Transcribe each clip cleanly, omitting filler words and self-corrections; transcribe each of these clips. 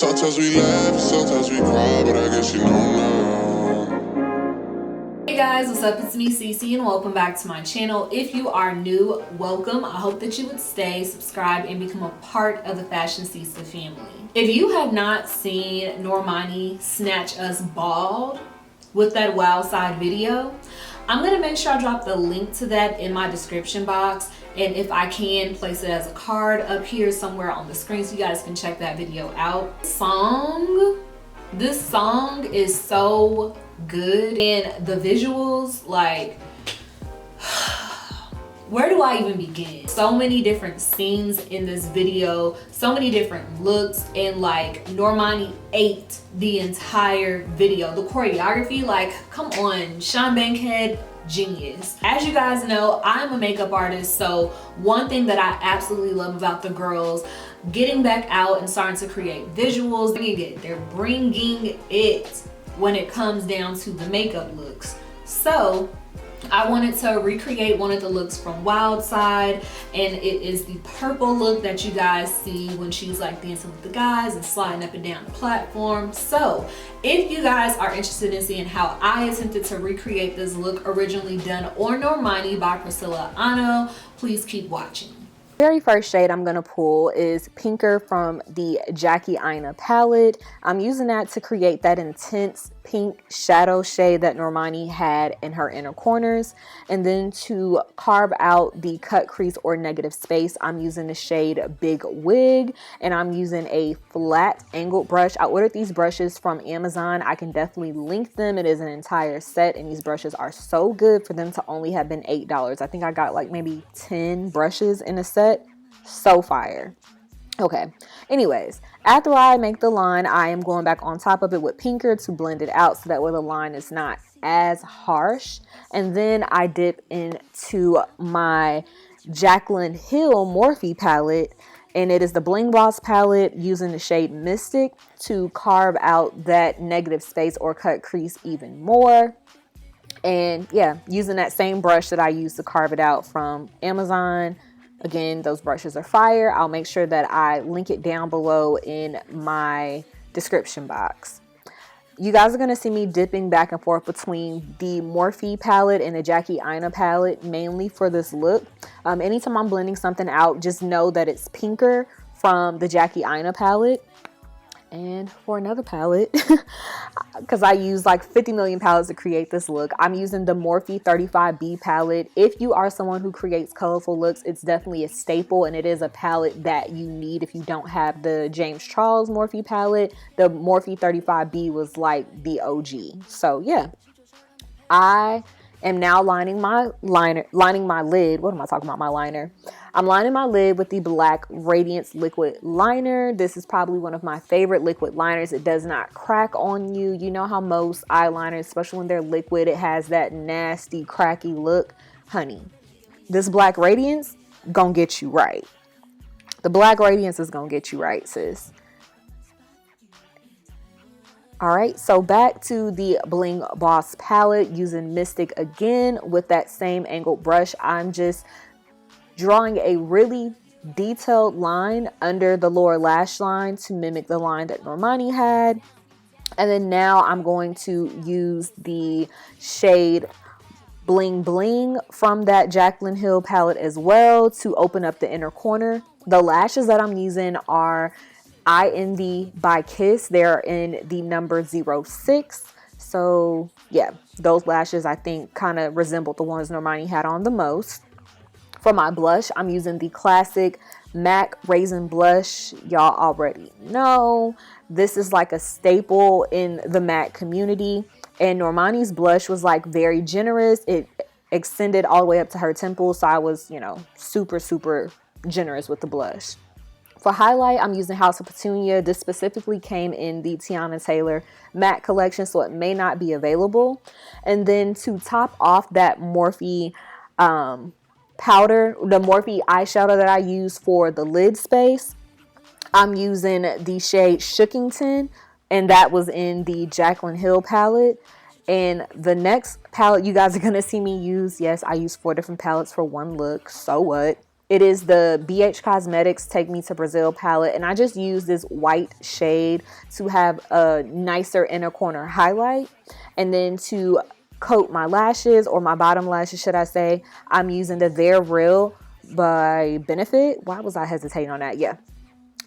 Sometimes we laugh, sometimes we cry, but I guess you know now. Hey guys, what's up? It's me, Cece, and welcome back to my channel. If you are new, welcome. I hope that you would stay, subscribe, and become a part of the Fashionceesta family. If you have not seen Normani snatch us bald with that wild side video, I'm gonna make sure I drop the link to that in my description box, and if I can, place it as a card up here somewhere on the screen so you guys can check that video out. This song is so good, and the visuals, like, where do I even begin? So many different scenes in this video, so many different looks, and like Normani ate the entire video. The choreography, like, come on, Sean Bankhead, genius. As you guys know, I'm a makeup artist, so one thing that I absolutely love about the girls getting back out and starting to create visuals, they're bringing it when it comes down to the makeup looks. So I wanted to recreate one of the looks from Wild Side, and it is the purple look that you guys see when she's like dancing with the guys and sliding up and down the platform. So if you guys are interested in seeing how I attempted to recreate this look originally done on Normani by Priscilla Aina, please keep watching. Very first shade I'm going to pull is Pinker from the Aina palette. I'm using that to create that intense pink shadow shade that Normani had in her inner corners. And then to carve out the cut crease or negative space, I'm using the shade Big Wig, and I'm using a flat angled brush. I ordered these brushes from Amazon. I can definitely link them. It is an entire set, and these brushes are so good for them to only have been $8. I think I got like maybe 10 brushes in a set. So fire. Okay, anyways, after I make the line, I am going back on top of it with Pinker to blend it out so that way the line is not as harsh. And then I dip into my Jaclyn Hill Morphe palette, and it is the Bling Boss palette, using the shade Mystic to carve out that negative space or cut crease even more. And yeah, using that same brush that I used to carve it out from Amazon. Again, those brushes are fire. I'll make sure that I link it down below in my description box. You guys are going to see me dipping back and forth between the Morphe palette and the Aina palette, mainly for this look. Anytime I'm blending something out, just know that it's Pinker from the Aina palette. And for another palette, because I use like 50 million palettes to create this look, I'm using the Morphe 35B palette. If you are someone who creates colorful looks, it's definitely a staple, and it is a palette that you need if you don't have the James Charles Morphe palette. The Morphe 35B was like the OG. So yeah, I am now lining my lid. What am I talking about? My liner. I'm lining my lid with the Black Radiance liquid liner. This is probably one of my favorite liquid liners. It does not crack on you. You know how most eyeliners, especially when they're liquid, it has that nasty cracky look. Honey, this Black Radiance gonna get you right. The Black Radiance is gonna get you right, sis. All right, so back to the Bling Boss palette, using Mystic again with that same angled brush. I'm just drawing a really detailed line under the lower lash line to mimic the line that Normani had. And then now I'm going to use the shade Bling Bling from that Jaclyn Hill palette as well to open up the inner corner. The lashes that I'm using are I Envy by Kiss. They're in the number 06. So yeah, those lashes I think kind of resembled the ones Normani had on the most. For my blush, I'm using the classic MAC Raizin blush. Y'all already know this is like a staple in the MAC community, and Normani's blush was like very generous. It extended all the way up to her temples, so I was, you know, super generous with the blush. For highlight, I'm using House of Petunia. This specifically came in the Tiana Taylor matte collection, so it may not be available. And then to top off that Morphe powder, the Morphe eyeshadow that I use for the lid space, I'm using the shade Shookington, and that was in the Jaclyn Hill palette. And the next palette you guys are going to see me use, yes, I use 4 different palettes for one look, so what, It is the BH Cosmetics Take Me to Brazil palette, and I just use this white shade to have a nicer inner corner highlight. And then to coat my lashes, or my bottom lashes should I say, I'm using the They're Real by Benefit. Why was I hesitating on that? Yeah.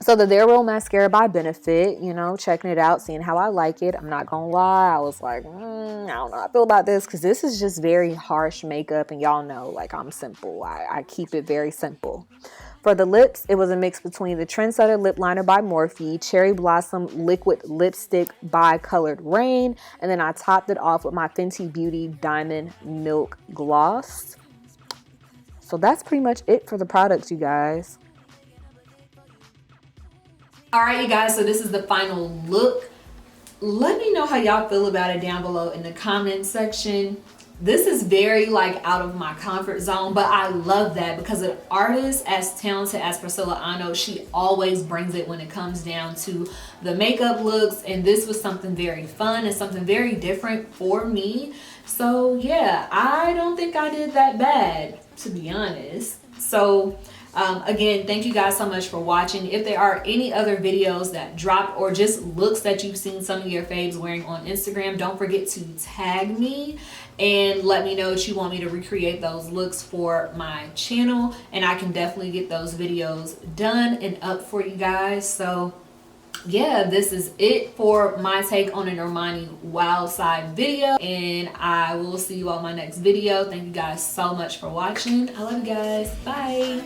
So the They're Real mascara by Benefit, you know, checking it out, seeing how I like it. I'm not gonna lie, I was like, I don't know how I feel about this, because this is just very harsh makeup, and y'all know, like, I'm simple. I keep it very simple. For the lips, it was a mix between the Trendsetter Lip Liner by Morphe, Cherry Blossom Liquid Lipstick by Colored Rain, and then I topped it off with my Fenty Beauty Diamond Milk Gloss. So that's pretty much it for the products, you guys. Alright, you guys, so this is the final look. Let me know how y'all feel about it down below in the comment section. This is very like out of my comfort zone, but I love that because an artist as talented as Priscilla Ano, she always brings it when it comes down to the makeup looks, and this was something very fun and something very different for me. So yeah, I don't think I did that bad, to be honest. So again, thank you guys so much for watching. If there are any other videos that dropped, or just looks that you've seen some of your faves wearing on Instagram, don't forget to tag me and let me know if you want me to recreate those looks for my channel, and I can definitely get those videos done and up for you guys. So yeah, this is it for my take on a Normani Wild Side video, and I will see you on my next video. Thank you guys so much for watching. I love you guys. Bye.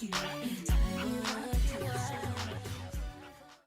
I'm